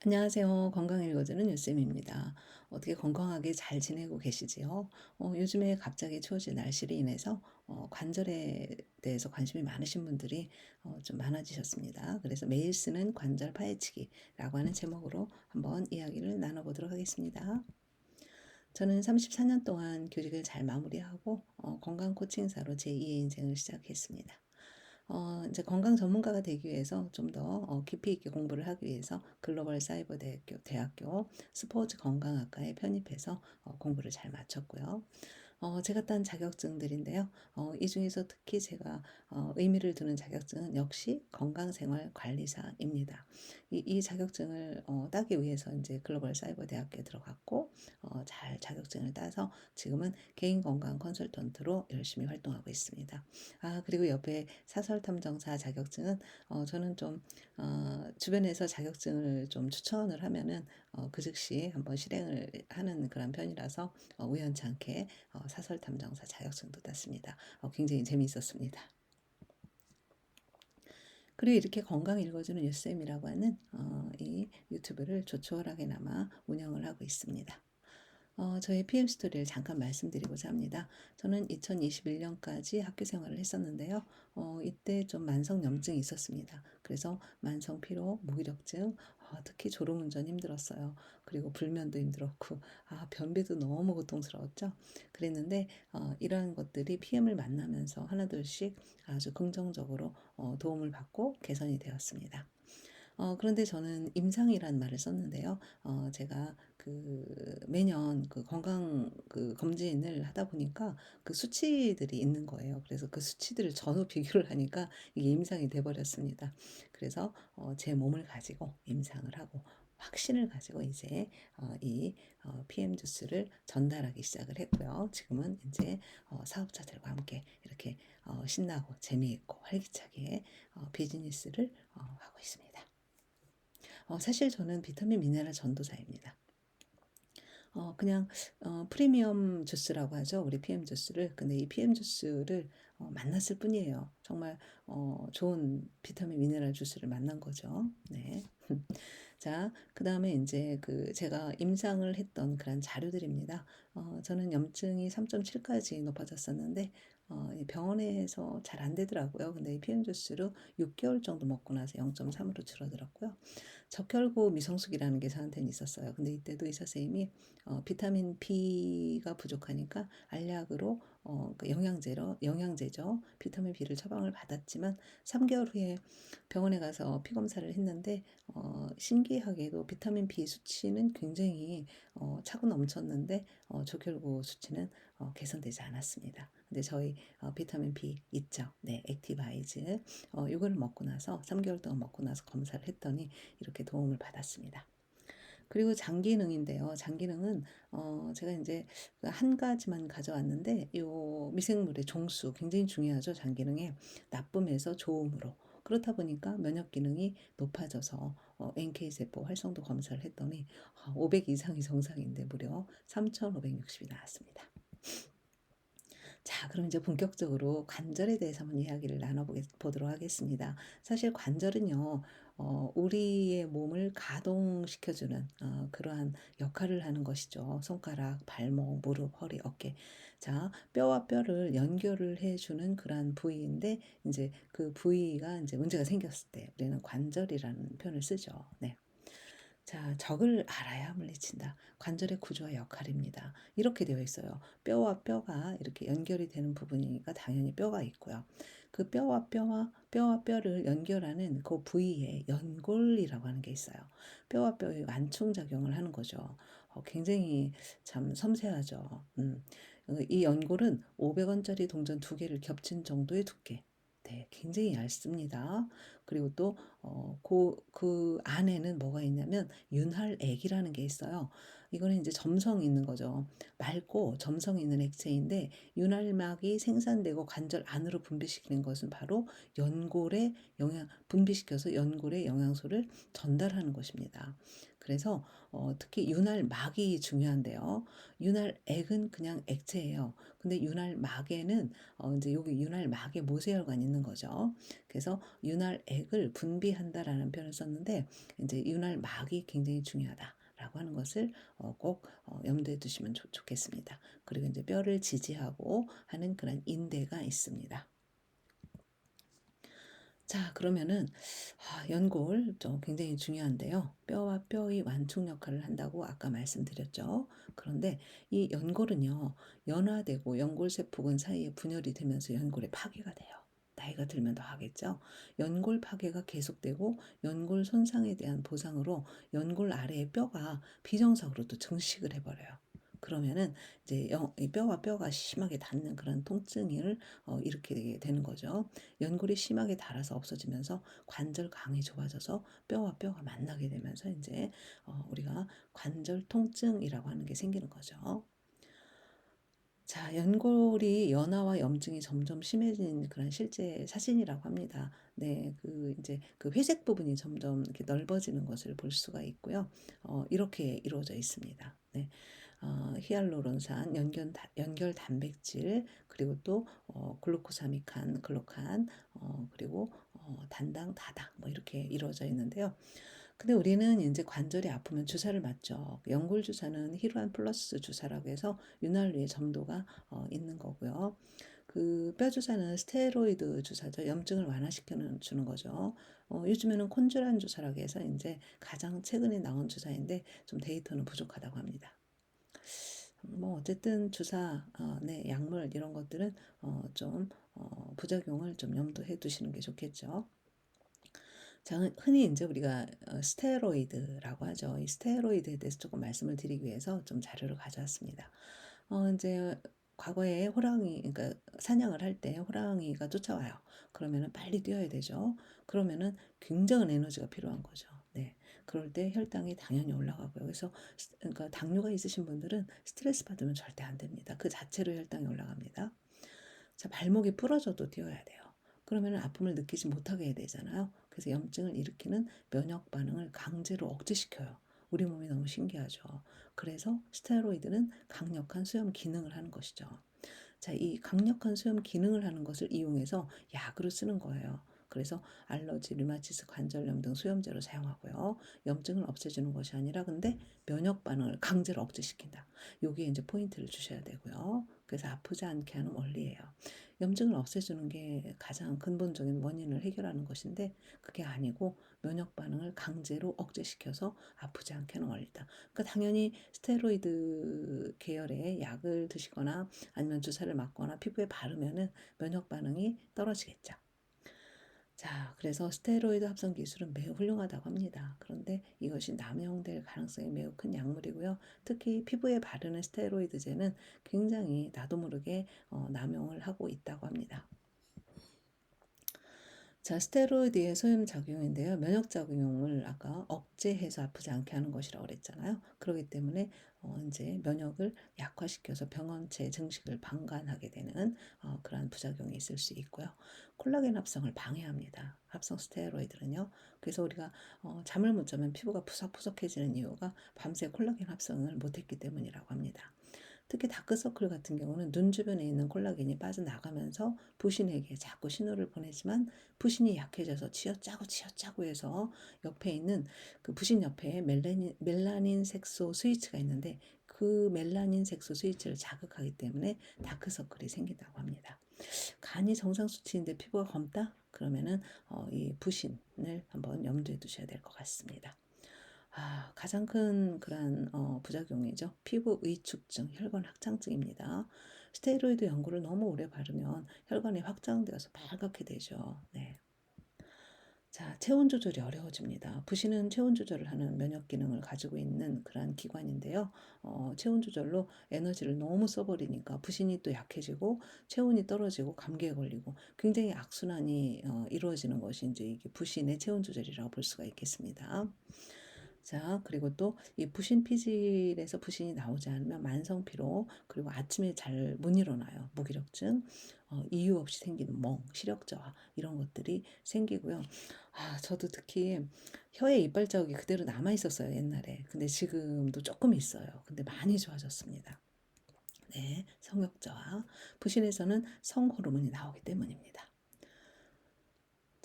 안녕하세요. 건강 읽어주는 유쌤입니다. 어떻게 건강하게 잘 지내고 계시지요? 요즘에 갑자기 추워진 날씨로 인해서 관절에 대해서 관심이 많으신 분들이 좀 많아지셨습니다. 그래서 매일 쓰는 관절 파헤치기라고 하는 제목으로 한번 이야기를 나눠보도록 하겠습니다. 저는 34년 동안 교직을 잘 마무리하고 건강 코칭사로 제2의 인생을 시작했습니다. 이제 건강 전문가가 되기 위해서 좀 더 깊이 있게 공부를 하기 위해서 글로벌 사이버 대학교 스포츠 건강학과에 편입해서 공부를 잘 마쳤고요. 제가 딴 자격증들인데요. 이 중에서 특히 제가 의미를 두는 자격증은 역시 건강생활관리사입니다. 이 자격증을 따기 위해서 이제 글로벌 사이버 대학교에 들어갔고 잘 자격증을 따서 지금은 개인 건강 컨설턴트로 열심히 활동하고 있습니다. 그리고 옆에 사설 탐정사 자격증은 저는 좀 주변에서 자격증을 좀 추천을 하면은 그 즉시 한번 실행을 하는 그런 편이라서 우연찮게 사설 탐정사 자격증도 땄습니다. 굉장히 재미있었습니다. 그리고 이렇게 건강 읽어주는 유쌤이라고 하는 이 유튜브를 조촐하게나마 운영을 하고 있습니다. 저의 PM 스토리를 잠깐 말씀드리고자 합니다. 저는 2021년까지 학교 생활을 했었는데요. 이때 좀 만성염증이 있었습니다. 그래서 만성 피로, 무기력증, 특히 졸음운전 힘들었어요. 그리고 불면도 힘들었고, 변비도 너무 고통스러웠죠. 그랬는데 이러한 것들이 PM을 만나면서 하나둘씩 아주 긍정적으로 도움을 받고 개선이 되었습니다. 그런데 저는 임상이라는 말을 썼는데요. 제가 매년 건강 검진을 하다 보니까 그 수치들이 있는 거예요. 그래서 그 수치들을 전후 비교를 하니까 이게 임상이 돼 버렸습니다. 그래서 제 몸을 가지고 임상을 하고 확신을 가지고 이제 이 PM 주스를 전달하기 시작을 했고요. 지금은 이제 사업자들과 함께 이렇게 신나고 재미있고 활기차게 비즈니스를 하고 있습니다. 사실 저는 비타민 미네랄 전도사입니다. 그냥 프리미엄 주스라고 하죠. 우리 PM 주스를. 근데 이 PM 주스를 만났을 뿐이에요. 정말 좋은 비타민 미네랄 주스를 만난 거죠. 네. 자, 그다음에 인제 제가 임상을 했던 그런 자료들입니다. 저는 염증이 3.7까지 높아졌었는데 이 병원에서 잘 안 되더라고요. 근데 이 PM 주스로 6개월 정도 먹고 나서 0.3으로 줄어들었고요. 적혈구 미성숙이라는 게 저한테는 있었어요. 근데 이때도 의사 선생님이 비타민 B가 부족하니까 알약으로 영양제죠. 비타민 B를 처방을 받았지만 3개월 후에 병원에 가서 피 검사를 했는데 신기하게도 비타민 B 수치는 굉장히 차고 넘쳤는데 적혈구 수치는 개선되지 않았습니다. 근데 저희 비타민 B 있죠. 네, 액티바이즈. 이거를 먹고 나서 3개월 동안 먹고 나서 검사를 했더니 이렇게 도움을 받았습니다. 그리고 장기능인데요. 장기능은 제가 이제 한 가지만 가져왔는데 요 미생물의 종수 굉장히 중요하죠. 장기능에 나쁨에서 좋음으로. 그렇다 보니까 면역 기능이 높아져서 NK 세포 활성도 검사를 했더니 500 이상이 정상인데 무려 3,560이 나왔습니다. 자, 그럼 이제 본격적으로 관절에 대해서 한번 이야기를 나눠보도록 하겠습니다. 사실 관절은요, 우리의 몸을 가동시켜주는 그러한 역할을 하는 것이죠. 손가락, 발목, 무릎, 허리, 어깨. 자, 뼈와 뼈를 연결을 해주는 그러한 부위인데, 이제 그 부위가 이제 문제가 생겼을 때 우리는 관절이라는 표현을 쓰죠. 네. 자, 적을 알아야 물리친다. 관절의 구조와 역할입니다. 이렇게 되어 있어요. 뼈와 뼈가 이렇게 연결이 되는 부분이니까 당연히 뼈가 있고요. 그 뼈와 뼈를 연결하는 그 부위에 연골이라고 하는 게 있어요. 뼈와 뼈의 완충작용을 하는 거죠. 굉장히 참 섬세하죠. 이 연골은 500원짜리 동전 두 개를 겹친 정도의 두께. 네, 굉장히 얇습니다. 그리고 또 그 안에는 뭐가 있냐면 윤활액이라는 게 있어요. 이거는 이제 점성이 있는 거죠. 맑고 점성이 있는 액체인데 윤활막이 생산되고 관절 안으로 분비시키는 것은 바로 연골에 분비시켜서 연골에 영양소를 전달하는 것입니다. 그래서 특히 윤활막이 중요한데요. 윤활액은 그냥 액체예요. 근데 윤활막에는 이제 여기 윤활막에 모세혈관이 있는 거죠. 그래서 윤활액 액을 분비한다라는 표현을 썼는데 이제 윤활 막이 굉장히 중요하다라고 하는 것을 꼭 염두에 두시면 좋겠습니다. 그리고 이제 뼈를 지지하고 하는 그런 인대가 있습니다. 자, 그러면은 연골 좀 굉장히 중요한데요. 뼈와 뼈의 완충 역할을 한다고 아까 말씀드렸죠. 그런데 이 연골은요, 연화되고 연골세포근 사이에 분열이 되면서 연골에 파괴가 돼요. 나이가 들면 더 하겠죠. 연골 파괴가 계속되고 연골 손상에 대한 보상으로 연골 아래의 뼈가 비정상으로 또 증식을 해버려요. 그러면은 이제 이 뼈와 뼈가 심하게 닿는 그런 통증을 일으키게 되는 거죠. 연골이 심하게 닳아서 없어지면서 관절강이 좁아져서 뼈와 뼈가 만나게 되면서 이제 우리가 관절 통증이라고 하는 게 생기는 거죠. 자, 연골이 연화와 염증이 점점 심해진 그런 실제 사진이라고 합니다. 네, 이제 그 회색 부분이 점점 이렇게 넓어지는 것을 볼 수가 있고요. 이렇게 이루어져 있습니다. 네. 히알루론산, 연결 단백질, 그리고 또 글루코사미칸, 글루칸, 그리고 단당, 다당 뭐 이렇게 이루어져 있는데요. 근데 우리는 이제 관절이 아프면 주사를 맞죠. 연골 주사는 히루안 플러스 주사라고 해서 윤활유의 점도가 있는 거고요. 그 뼈 주사는 스테로이드 주사죠. 염증을 완화시켜 주는 거죠. 요즘에는 콘주란 주사라고 해서 이제 가장 최근에 나온 주사인데 좀 데이터는 부족하다고 합니다. 뭐 어쨌든 주사, 네, 약물 이런 것들은 좀 부작용을 좀 염두해 두시는 게 좋겠죠. 자, 흔히 이제 우리가 스테로이드라고 하죠. 이 스테로이드에 대해서 조금 말씀을 드리기 위해서 좀 자료를 가져왔습니다. 이제 과거에 호랑이, 그러니까 사냥을 할 때 호랑이가 쫓아와요. 그러면은 빨리 뛰어야 되죠. 그러면은 굉장한 에너지가 필요한 거죠. 네. 그럴 때 혈당이 당연히 올라가고요. 그래서 그러니까 당뇨가 있으신 분들은 스트레스 받으면 절대 안 됩니다. 그 자체로 혈당이 올라갑니다. 자, 발목이 부러져도 뛰어야 돼요. 그러면 아픔을 느끼지 못하게 해야 되잖아요. 그래서 염증을 일으키는 면역 반응을 강제로 억제시켜요. 우리 몸이 너무 신기하죠. 그래서 스테로이드는 강력한 수염 기능을 하는 것이죠. 자, 이 강력한 수염 기능을 하는 것을 이용해서 약으로 쓰는 거예요. 그래서 알러지, 류마티스, 관절염 등 수염제로 사용하고요. 염증을 없애주는 것이 아니라 근데 면역 반응을 강제로 억제시킨다. 여기에 이제 포인트를 주셔야 되고요. 그래서 아프지 않게 하는 원리예요. 염증을 없애주는 게 가장 근본적인 원인을 해결하는 것인데 그게 아니고 면역 반응을 강제로 억제시켜서 아프지 않게 하는 원리다. 그러니까 당연히 스테로이드 계열의 약을 드시거나 아니면 주사를 맞거나 피부에 바르면은 면역 반응이 떨어지겠죠. 자, 그래서 스테로이드 합성 기술은 매우 훌륭하다고 합니다. 그런데 이것이 남용될 가능성이 매우 큰 약물이고요. 특히 피부에 바르는 스테로이드제는 굉장히 나도 모르게 남용을 하고 있다고 합니다. 자, 스테로이드의 소염작용인데요. 면역작용을 아까 억제해서 아프지 않게 하는 것이라고 그랬잖아요. 그렇기 때문에 이제 면역을 약화시켜서 병원체 증식을 방관하게 되는 그러한 부작용이 있을 수 있고요. 콜라겐 합성을 방해합니다. 합성 스테로이드는요. 그래서 우리가 잠을 못 자면 피부가 푸석푸석해지는 이유가 밤새 콜라겐 합성을 못했기 때문이라고 합니다. 특히 다크서클 같은 경우는 눈 주변에 있는 콜라겐이 빠져나가면서 부신에게 자꾸 신호를 보내지만 부신이 약해져서 쥐어짜고 해서 옆에 있는 그 부신 옆에 멜라닌 색소 스위치가 있는데 그 멜라닌 색소 스위치를 자극하기 때문에 다크서클이 생긴다고 합니다. 간이 정상 수치인데 피부가 검다? 그러면은 이 부신을 한번 염두에 두셔야 될 것 같습니다. 가장 큰 그런 부작용이죠. 피부 위축증, 혈관 확장증입니다. 스테로이드 연고를 너무 오래 바르면 혈관이 확장되어서 빨갛게 되죠. 네. 자, 체온 조절이 어려워집니다. 부신은 체온 조절을 하는 면역 기능을 가지고 있는 그러한 기관인데요. 체온 조절로 에너지를 너무 써버리니까 부신이 또 약해지고 체온이 떨어지고 감기에 걸리고 굉장히 악순환이 이루어지는 것이 이제 이게 부신의 체온 조절이라고 볼 수가 있겠습니다. 자, 그리고 또 이 부신 피질에서 부신이 나오지 않으면 만성 피로, 그리고 아침에 잘 못 일어나요. 무기력증, 이유 없이 생기는 멍, 시력 저하 이런 것들이 생기고요. 저도 특히 혀에 이빨 자국이 그대로 남아 있었어요, 옛날에. 근데 지금도 조금 있어요. 근데 많이 좋아졌습니다. 네, 성욕 저하. 부신에서는 성호르몬이 나오기 때문입니다.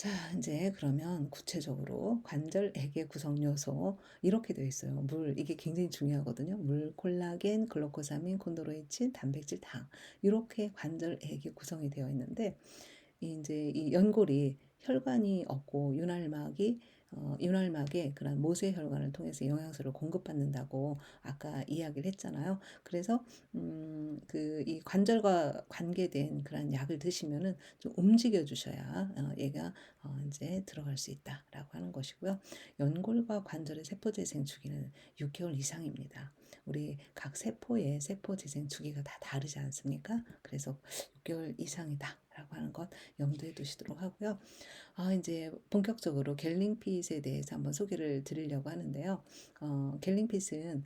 자, 이제 그러면 구체적으로 관절액의 구성 요소 이렇게 되어 있어요. 물, 이게 굉장히 중요하거든요. 물, 콜라겐, 글루코사민, 콘드로이친, 단백질, 당. 이렇게 관절액이 구성이 되어 있는데 이제 이 연골이 혈관이 없고 윤활막에 그런 모세 혈관을 통해서 영양소를 공급받는다고 아까 이야기를 했잖아요. 그래서 그 이 관절과 관계된 그런 약을 드시면은 좀 움직여 주셔야 얘가 이제 들어갈 수 있다라고 하는 것이고요. 연골과 관절의 세포 재생 주기는 6개월 이상입니다. 우리 각 세포의 세포 재생 주기가 다 다르지 않습니까? 그래서 6개월 이상이다라고 하는 것 염두에 두시도록 하고요. 이제 본격적으로 갤링핏에 대해서 한번 소개를 드리려고 하는데요. 갤링핏은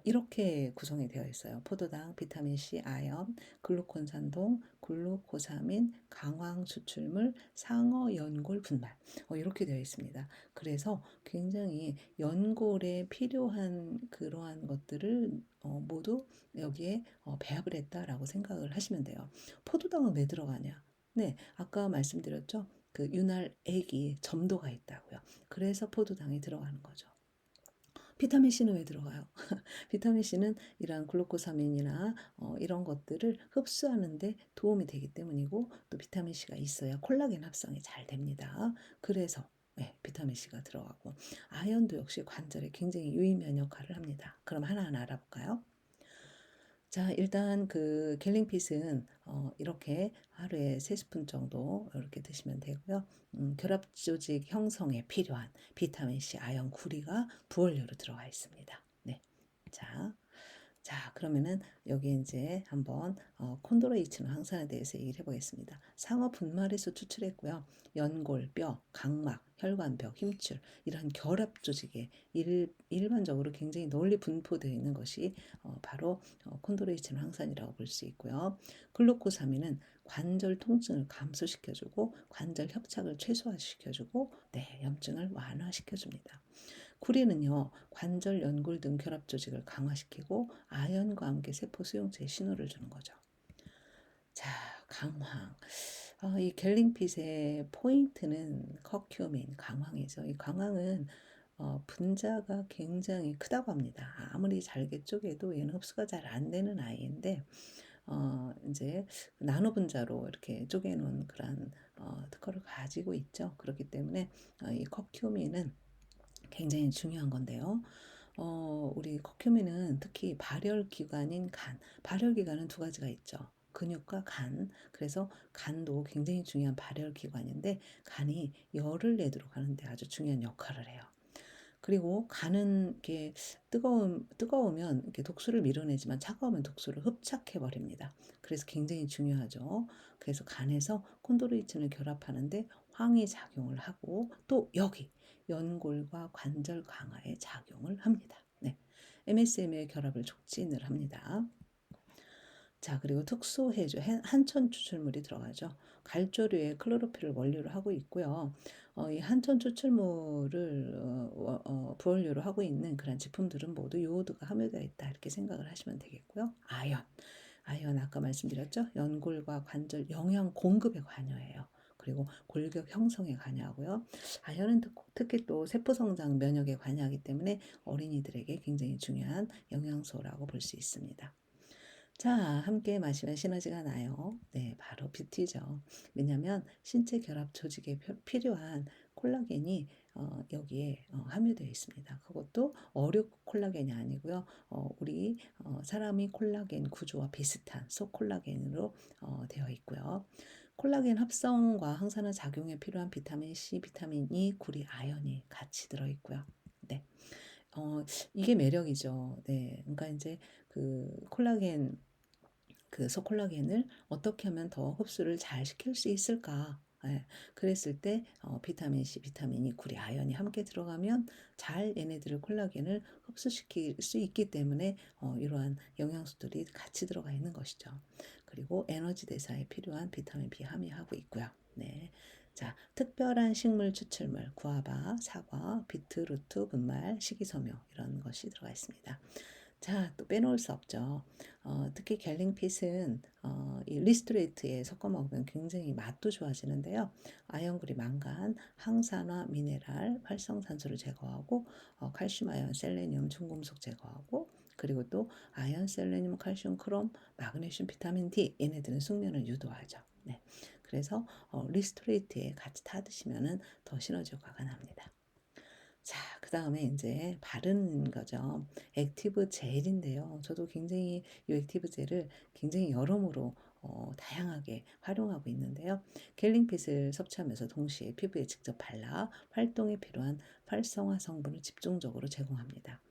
이렇게 구성이 되어 있어요. 포도당, 비타민C, 아연, 글루콘산동, 글루코사민, 강황 추출물, 상어 연골 분말 이렇게 되어 있습니다. 그래서 굉장히 연골에 필요한 그러한 것들을 모두 여기에 배합을 했다라고 생각을 하시면 돼요. 포도당은 왜 들어가냐? 네, 아까 말씀드렸죠. 그 윤활액이 점도가 있다고요. 그래서 포도당이 들어가는 거죠. 비타민 C는 왜 들어가요? 비타민 C는 이러한 글루코사민이나 이런 것들을 흡수하는데 도움이 되기 때문이고 또 비타민 C가 있어야 콜라겐 합성이 잘 됩니다. 그래서 네, 비타민 C가 들어가고 아연도 역시 관절에 굉장히 유의미한 역할을 합니다. 그럼 하나하나 알아볼까요? 자, 일단 그 갤링핏은 이렇게 하루에 3스푼 정도 이렇게 드시면 되고요. 결합 조직 형성에 필요한 비타민 C, 아연, 구리가 부원료로 들어가 있습니다. 네. 자, 그러면은 여기 이제 한번 콘드로이친 항산에 대해서 얘기를 해보겠습니다. 상어 분말에서 추출했고요. 연골, 뼈, 각막, 혈관벽, 힘줄 이런 결합 조직에 일반적으로 굉장히 널리 분포되어 있는 것이 바로 콘드로이친 항산이라고 볼 수 있고요. 글루코사민은 관절 통증을 감소시켜주고 관절 협착을 최소화시켜주고 네, 염증을 완화시켜줍니다. 구리는요, 관절, 연골 등 결합 조직을 강화시키고 아연과 함께 세포 수용체에 신호를 주는 거죠. 자, 강황. 이 갤링핏의 포인트는 커큐민, 강황이죠. 이 강황은 분자가 굉장히 크다고 합니다. 아무리 잘게 쪼개도 얘는 흡수가 잘 안 되는 아이인데, 이제 나노 분자로 이렇게 쪼개놓은 그런 특허를 가지고 있죠. 그렇기 때문에 이 커큐민은 굉장히 중요한 건데요. 우리 커큐민은 특히 발열기관인 간, 발열기관은 두 가지가 있죠. 근육과 간. 그래서 간도 굉장히 중요한 발열기관인데 간이 열을 내도록 하는데 아주 중요한 역할을 해요. 그리고 간은 이렇게 뜨거우면 이렇게 독소를 밀어내지만 차가우면 독소를 흡착해 버립니다. 그래서 굉장히 중요하죠. 그래서 간에서 콘드로이친을 결합하는데 황이 작용을 하고 또 여기 연골과 관절 강화에 작용을 합니다. 네. MSM의 결합을 촉진을 합니다. 자, 그리고 특수해조, 한천 추출물이 들어가죠. 갈조류의 클로로필을 원료로 하고 있고요. 이 한천 추출물을 부원료로 하고 있는 그런 제품들은 모두 요오드가 함유되어 있다 이렇게 생각을 하시면 되겠고요. 아연 아까 말씀드렸죠. 연골과 관절 영양 공급에 관여해요. 그리고 골격 형성에 관여하고요. 아연은 특히 또 세포 성장 면역에 관여하기 때문에 어린이들에게 굉장히 중요한 영양소라고 볼 수 있습니다. 자, 함께 마시면 시너지가 나요. 네, 바로 뷰티죠. 왜냐하면 신체 결합 조직에 필요한 콜라겐이 여기에 함유되어 있습니다. 그것도 어류 콜라겐이 아니고요. 우리 사람이 콜라겐 구조와 비슷한 소콜라겐으로 되어 있고요. 콜라겐 합성과 항산화 작용에 필요한 비타민 C, 비타민 E, 구리, 아연이 같이 들어 있고요. 네. 이게 매력이죠. 네. 그러니까 이제 그 콜라겐 그 소콜라겐을 어떻게 하면 더 흡수를 잘 시킬 수 있을까? 예, 그랬을 때 비타민 C, 비타민 E, 구리, 아연이 함께 들어가면 잘 얘네들을 콜라겐을 흡수시킬 수 있기 때문에 이러한 영양소들이 같이 들어가 있는 것이죠. 그리고 에너지 대사에 필요한 비타민 B 함유하고 있고요. 네. 자, 특별한 식물 추출물, 구아바, 사과, 비트루트 분말, 식이섬유 이런 것이 들어가 있습니다. 자, 또 빼놓을 수 없죠. 특히 갤링핏은 이 리스토레이트에 섞어 먹으면 굉장히 맛도 좋아지는데요. 아연그리 망간, 항산화 미네랄, 활성산소를 제거하고 칼슘, 아연, 셀레늄, 중금속 제거하고 그리고 또 아연, 셀레늄, 칼슘, 크롬, 마그네슘, 비타민 D 얘네들은 숙면을 유도하죠. 네. 그래서 리스토레이트에 같이 타 드시면은 더 시너지 효과가 납니다. 자, 그다음에 인제 바르는 거죠. 액티브 젤인데요. 저도 굉장히 이 액티브 젤을 굉장히 여러모로 다양하게 활용하고 있는데요. 갤링핏을 섭취하면서 동시에 피부에 직접 발라 활동에 필요한 활성화 성분을 집중적으로 제공합니다.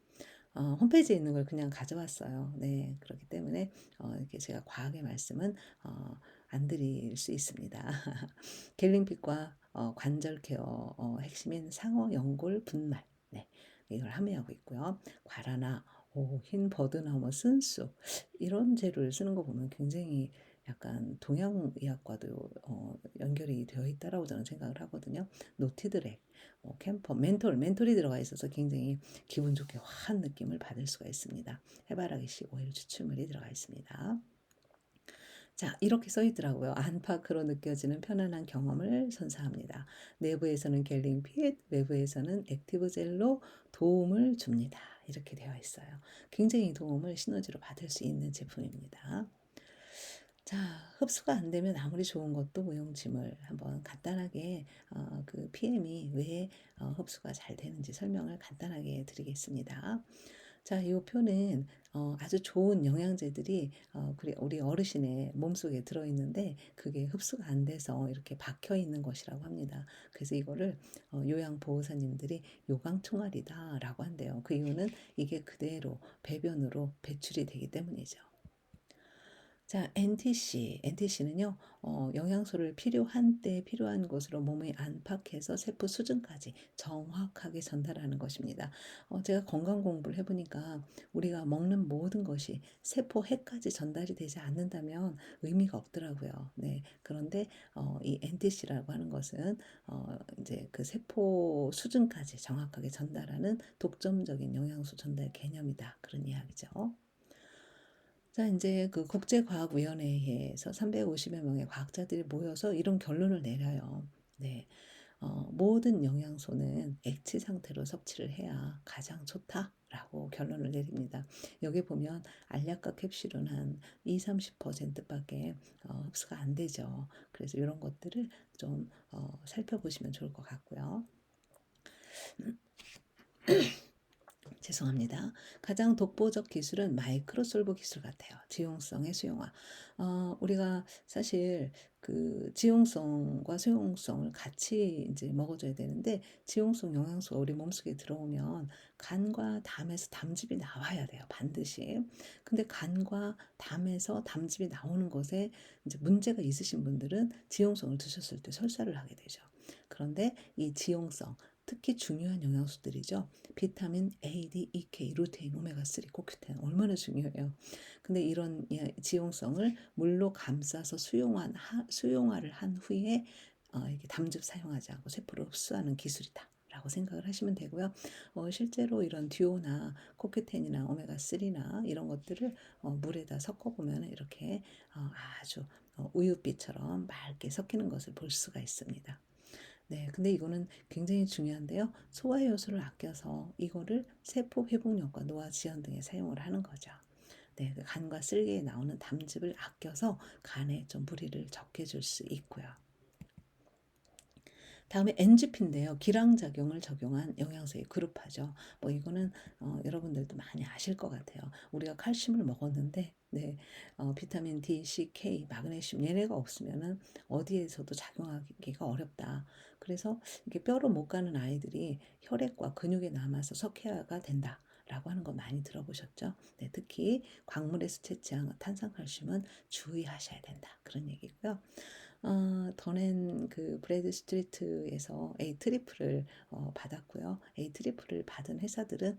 홈페이지에 있는 걸 그냥 가져왔어요. 네. 그렇기 때문에 이렇게 제가 과하게 말씀은 안 드릴 수 있습니다. 갤링핏과 관절 케어 핵심인 상어 연골 분말. 네. 이걸 함유하고 있고요. 과라나 흰 버드나무 쓴수 이런 재료를 쓰는 거 보면 굉장히 약간 동양 의학과도 연결이 되어 있다라고 저는 생각을 하거든요. 노티드렉, 캠퍼, 멘톨이 들어가 있어서 굉장히 기분 좋게 화한 느낌을 받을 수가 있습니다. 해바라기씨 오일 추출물이 들어가 있습니다. 자, 이렇게 써 있더라고요. 안팎으로 느껴지는 편안한 경험을 선사합니다. 내부에서는 갤링핏, 외부에서는 액티브 젤로 도움을 줍니다. 이렇게 되어 있어요. 굉장히 도움을 시너지로 받을 수 있는 제품입니다. 자, 흡수가 안 되면 아무리 좋은 것도 무용지물. 한번 간단하게 그 PM이 왜 흡수가 잘 되는지 설명을 간단하게 드리겠습니다. 자, 이 표는 아주 좋은 영양제들이 우리 어르신의 몸속에 들어있는데 그게 흡수가 안 돼서 이렇게 박혀 있는 것이라고 합니다. 그래서 이거를 요양보호사님들이 요강총알이다라고 한대요. 그 이유는 이게 그대로 배변으로 배출이 되기 때문이죠. 자, NTC는요, 영양소를 필요한 때 필요한 곳으로 몸에 안팎에서 세포 수준까지 정확하게 전달하는 것입니다. 제가 건강 공부를 해보니까 우리가 먹는 모든 것이 세포 핵까지 전달이 되지 않는다면 의미가 없더라고요. 네. 그런데 이 NTC라고 하는 것은 이제 그 세포 수준까지 정확하게 전달하는 독점적인 영양소 전달 개념이다. 그런 이야기죠. 자, 인제 그 국제과학위원회에서 350여 명의 과학자들이 모여서 이런 결론을 내려요. 네. "모든 영양소는 액체 상태로 섭취를 해야 가장 좋다."라고 결론을 내립니다. 여기 보면 알약과 캡슐은 한 20-30% 밖에 흡수가 안 되죠. 그래서 요런 것들을 좀 살펴보시면 좋을 것 같고요. 죄송합니다. 가장 독보적 기술은 마이크로솔브 기술 같아요. 지용성의 수용화. 우리가 사실 그 지용성과 수용성을 같이 이제 먹어줘야 되는데 지용성 영양소가 우리 몸속에 들어오면 간과 담에서 담즙이 나와야 돼요. 반드시. 근데 간과 담에서 담즙이 나오는 것에 이제 문제가 있으신 분들은 지용성을 드셨을 때 설사를 하게 되죠. 그런데 이 지용성, 특히 중요한 영양소들이죠. 비타민 A, D, E, K, 루테인, 오메가3, 코큐텐 얼마나 중요해요. 근데 이런 지용성을 물로 감싸서 수용화를 한 후에 이렇게 담즙 사용하지 않고 세포로 흡수하는 기술이다. 라고 생각을 하시면 되고요. 실제로 이런 듀오나 코큐텐이나 오메가3나 이런 것들을 물에다 섞어보면 이렇게 아주 우유빛처럼 맑게 섞이는 것을 볼 수가 있습니다. 네, 근데 이거는 굉장히 중요한데요. 소화 요소를 아껴서 이거를 세포 회복력과 노화 지연 등에 사용을 하는 거죠. 네, 그 간과 쓸개에 나오는 담즙을 아껴서 간에 좀 무리를 적게 줄 수 있고요. 다음에 NGP인데요. 기량작용을 적용한 영양소의 그룹화죠. 뭐 이거는 여러분들도 많이 아실 것 같아요. 우리가 칼슘을 먹었는데 네, 비타민 D, C, K, 마그네슘 얘네가 없으면은 어디에서도 작용하기가 어렵다. 그래서 이게 뼈로 못 가는 아이들이 혈액과 근육에 남아서 석회화가 된다. 라고 하는 거 많이 들어보셨죠? 네, 특히 광물에서 채취한 탄산칼슘은 주의하셔야 된다. 그런 얘기고요. 더낸 그 브래드 스트리트에서 A 트리플을 받았고요. A 트리플을 받은 회사들은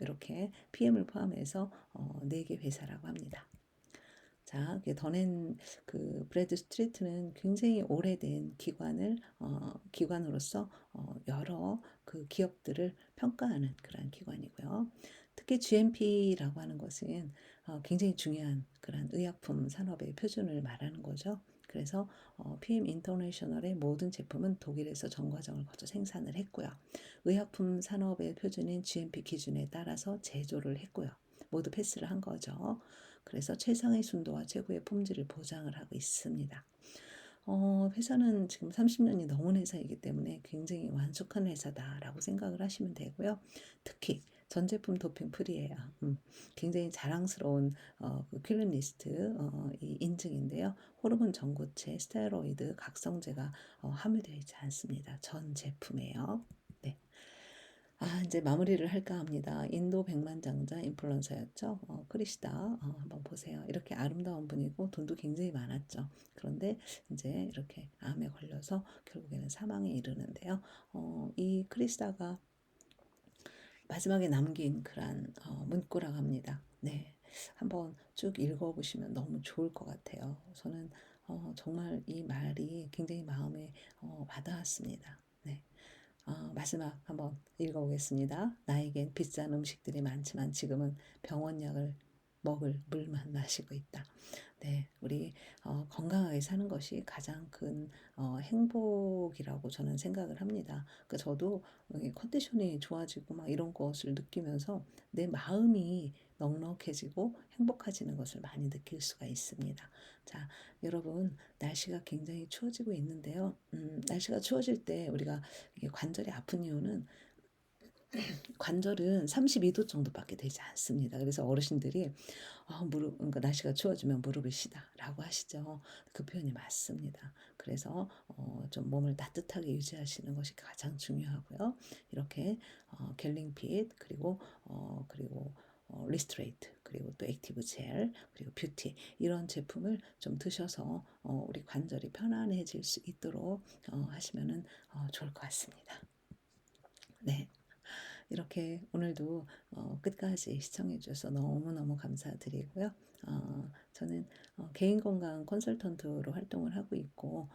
이렇게 PM을 포함해서 4개 회사라고 합니다. 자, 더낸 그 브래드 스트리트는 굉장히 오래된 기관으로서 여러 그 기업들을 평가하는 그런 기관이고요. 특히 GMP라고 하는 것은 굉장히 중요한 그런 의약품 산업의 표준을 말하는 거죠. 그래서 PM 인터내셔널의 모든 제품은 독일에서 정과정을 거쳐 생산을 했고요. 의약품 산업의 표준인 GMP 기준에 따라서 제조를 했고요. 모두 패스를 한 거죠. 그래서 최상의 순도와 최고의 품질을 보장을 하고 있습니다. 회사는 지금 30년이 넘은 회사이기 때문에 굉장히 완숙한 회사다라고 생각을 하시면 되고요. 특히 전 제품 도핑 프리예요. 굉장히 자랑스러운 그 퀼린리스트 이 인증인데요. 호르몬 전고체, 스테로이드, 각성제가 함유되어 있지 않습니다. 전 제품이에요. 네. 이제 마무리를 할까 합니다. 인도 백만장자 인플루언서였죠. 크리시다. 한번 보세요. 이렇게 아름다운 분이고 돈도 굉장히 많았죠. 그런데 이제 이렇게 암에 걸려서 결국에는 사망에 이르는데요. 이 크리시다가 마지막에 남긴 그런 문구라고 합니다. 네. 한번 쭉 읽어보시면 너무 좋을 것 같아요. 저는 정말 이 말이 굉장히 마음에 와닿았습니다. 네. 마지막 한번 읽어보겠습니다. 나에겐 비싼 음식들이 많지만 지금은 병원약을 먹을 물만 마시고 있다. 네, 우리 건강하게 사는 것이 가장 큰 행복이라고 저는 생각을 합니다. 그 저도 컨디션이 좋아지고 막 이런 것을 느끼면서 내 마음이 넉넉해지고 행복해지는 것을 많이 느낄 수가 있습니다. 자, 여러분 날씨가 굉장히 추워지고 있는데요. 날씨가 추워질 때 우리가 이게 관절이 아픈 이유는 관절은 32도 정도밖에 되지 않습니다. 그래서 어르신들이 그러니까 날씨가 추워지면 무릎을 시다라고 하시죠. 그 표현이 맞습니다. 그래서 좀 몸을 따뜻하게 유지하시는 것이 가장 중요하고요. 이렇게 겔링핏 그리고 리스트레이트 그리고 또 액티브 젤 그리고 뷰티 이런 제품을 좀 드셔서 우리 관절이 편안해질 수 있도록 하시면은 좋을 것 같습니다. 네. 이렇게 오늘도 끝까지 시청해 주셔서 너무너무 감사드리고요. 저는 개인 건강 컨설턴트로 활동을 하고 있고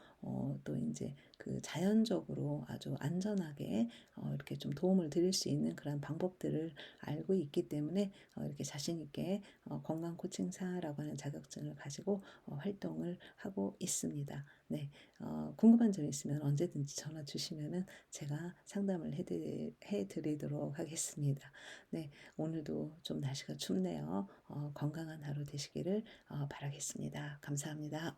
또 이제 그 자연적으로 아주 안전하게 이렇게 좀 도움을 드릴 수 있는 그런 방법들을 알고 있기 때문에 이렇게 자신 있게 건강 코칭사라고 하는 자격증을 가지고 활동을 하고 있습니다. 네, 궁금한 점 있으면 언제든지 전화 주시면은 제가 상담을 해드리도록 하겠습니다. 네, 오늘도 좀 날씨가 춥네요. 건강한 하루 되시기를 바라겠습니다. 감사합니다.